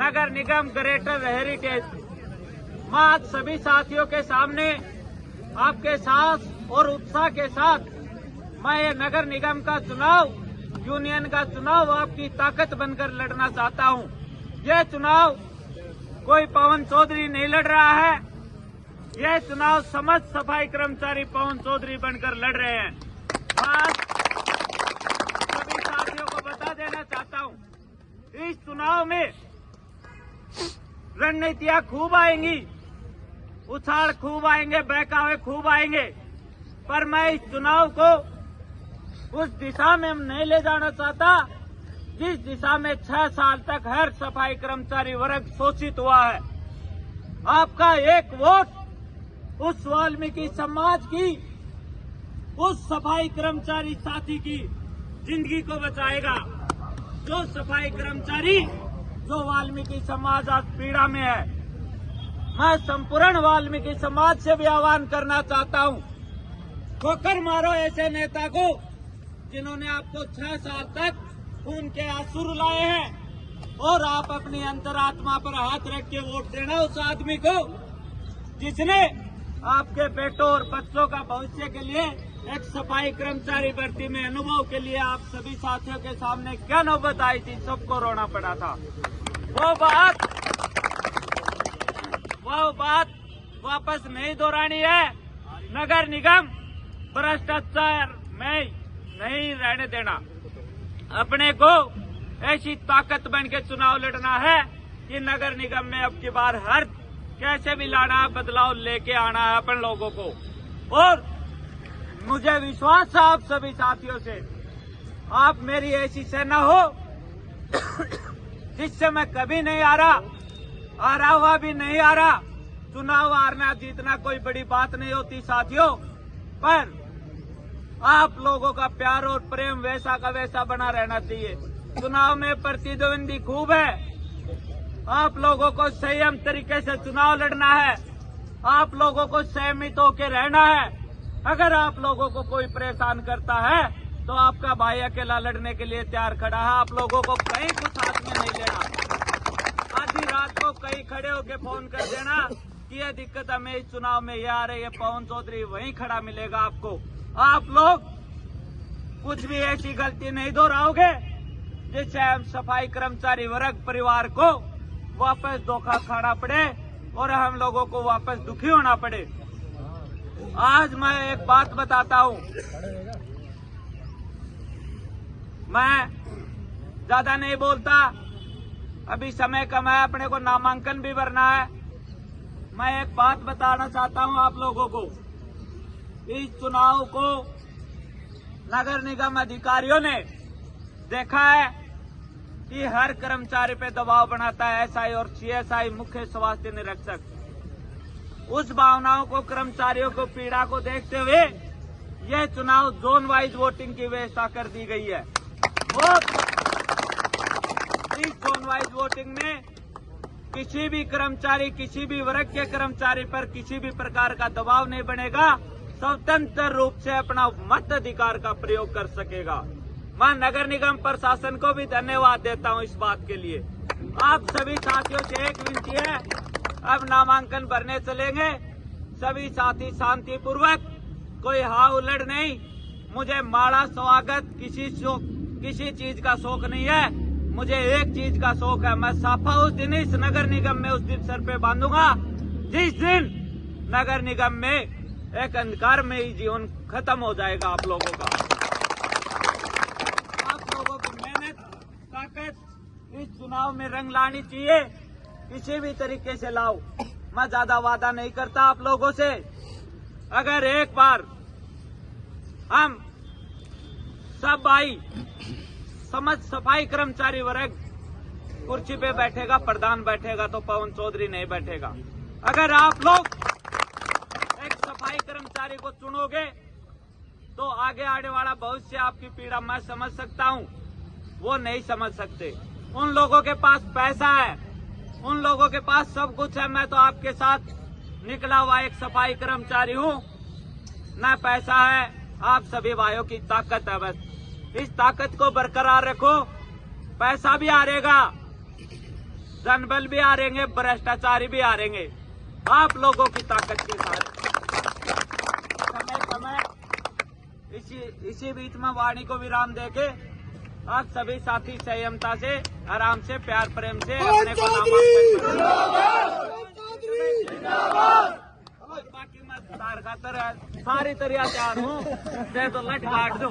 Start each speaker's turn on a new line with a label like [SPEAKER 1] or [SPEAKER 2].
[SPEAKER 1] नगर निगम greater heritage. मैं आज सभी साथियों के सामने आपके साथ और उत्साह के साथ मैं ये नगर निगम का चुनाव, यूनियन का चुनाव आपकी ताकत बनकर लड़ना चाहता हूं। यह चुनाव कोई पवन चौधरी नहीं लड़ रहा है, यह चुनाव समस्त सफाई कर्मचारी पवन चौधरी बनकर लड़ रहे हैं। आज सभी साथियों को बता देना चाहता हूं, इस चुनाव में रणनीतियां खूब आएंगी, उछाल खूब आएंगे, बहकावे खूब आएंगे, पर मैं इस चुनाव को उस दिशा में नहीं ले जाना चाहता जिस दिशा में 6 साल तक हर सफाई कर्मचारी वर्ग शोषित हुआ है। आपका एक वोट उस वाल्मीकि समाज की, उस सफाई कर्मचारी साथी की जिंदगी को बचाएगा। जो सफाई कर्मचारी, जो वाल्मीकि समाज आज पीड़ा में है, मैं संपूर्ण वाल्मीकि समाज से भी आह्वान करना चाहता हूं, ठोकर मारो ऐसे नेता को जिन्होंने आपको 6 साल तक खून के आंसू रुलाए हैं, और आप अपनी अंतरात्मा पर हाथ रख के वोट देना उस आदमी को जिसने आपके बेटों और बच्चों का भविष्य के लिए एक सफाई कर्मचारी भर्ती में अनुभव के लिए आप सभी साथियों के सामने क्या नौबत आई थी, सबको रोना पड़ा था। वो बात वापस नहीं दोहरानी है। नगर निगम भ्रष्टाचार में नहीं रहने देना। अपने को ऐसी ताकत बन के चुनाव लड़ना है कि नगर निगम में अब की बार हर कैसे भी लाना, बदलाव लेके आना है अपन लोगों को। और मुझे विश्वास है आप सभी साथियों से, आप मेरी ऐसी सेना हो जिससे मैं कभी नहीं हारा हुआ भी नहीं हारा। चुनाव हारना जीतना कोई बड़ी बात नहीं होती साथियों, पर आप लोगों का प्यार और प्रेम वैसा का वैसा बना रहना चाहिए। चुनाव में प्रतिद्वंदी खूब है, आप लोगों को संयम तरीके से चुनाव लड़ना है, आप लोगों को संयमित होकर रहना है। अगर आप लोगों को कोई परेशान करता है तो आपका भाई अकेला लड़ने के लिए तैयार खड़ा है। आप लोगों को कहीं कुछ हाथ में नहीं लेना। आधी रात को कहीं खड़े होकर फोन कर देना कि यह दिक्कत हमें इस चुनाव में यह आ रही है, पवन चौधरी वहीं खड़ा मिलेगा आपको। आप लोग कुछ भी ऐसी गलती नहीं दोहराओगे जिससे हम सफाई कर्मचारी वर्ग परिवार को वापस धोखा खाना पड़े और हम लोगों को वापस दुखी होना पड़े। आज मैं एक बात बताता हूं, मैं ज्यादा नहीं बोलता, अभी समय कम है, अपने को नामांकन भी भरना है। मैं एक बात बताना चाहता हूं आप लोगों को, इस चुनाव को नगर निगम अधिकारियों ने देखा है कि हर कर्मचारी पे दबाव बनाता है एसआई और सीएसआई, मुख्य स्वास्थ्य निरीक्षक। उस भावनाओं को, कर्मचारियों को पीड़ा को देखते हुए यह चुनाव जोन वाइज वोटिंग की व्यवस्था कर दी गई है। और इस जोन वाइज वोटिंग में किसी भी कर्मचारी, किसी भी वर्ग के कर्मचारी पर किसी भी प्रकार का दबाव नहीं बनेगा, स्वतंत्र रूप से अपना मत अधिकार का प्रयोग कर सकेगा। मैं नगर निगम प्रशासन को भी धन्यवाद देता हूं इस बात के लिए। आप सभी साथियों से एक विनती है, अब नामांकन भरने चलेंगे, सभी साथी शांतिपूर्वक, कोई हाव उलट नहीं। मुझे माड़ा स्वागत किसी चीज का शौक नहीं है, मुझे एक चीज का शौक है, मैं साफा उस दिन इस नगर निगम में उस दिन सर पे बांधूंगा जिस दिन नगर निगम में एक अंधकार में ही जीवन खत्म हो जाएगा आप लोगों का। आप लोगों की मेहनत, ताकत इस चुनाव में रंग लानी चाहिए, किसी भी तरीके से लाओ। मैं ज्यादा वादा नहीं करता आप लोगों से। अगर एक बार हम सब भाई समझ सफाई कर्मचारी वर्ग कुर्सी पे बैठेगा, प्रधान बैठेगा, तो पवन चौधरी नहीं बैठेगा। अगर आप लोग एक सफाई कर्मचारी को चुनोगे तो आगे आने वाला भविष्य, आपकी पीड़ा मैं समझ सकता हूं, वो नहीं समझ सकते। उन लोगों के पास पैसा है, उन लोगों के पास सब कुछ है। मैं तो आपके साथ निकला हुआ एक सफाई कर्मचारी हूं, ना पैसा है, आप सभी भाइयों की ताकत है। बस इस ताकत को बरकरार रखो, पैसा भी हारेगा, जनबल भी हारेंगे, भ्रष्टाचारी भी हारेंगे, आप लोगों की ताकत के साथ। समय इसी बीच में वाणी को विराम देके आप सभी साथी संयमता से, आराम से, प्यार प्रेम से अपने को नामांकन बाकी मैं सारी तैयार हूँ, तो लट काट दो।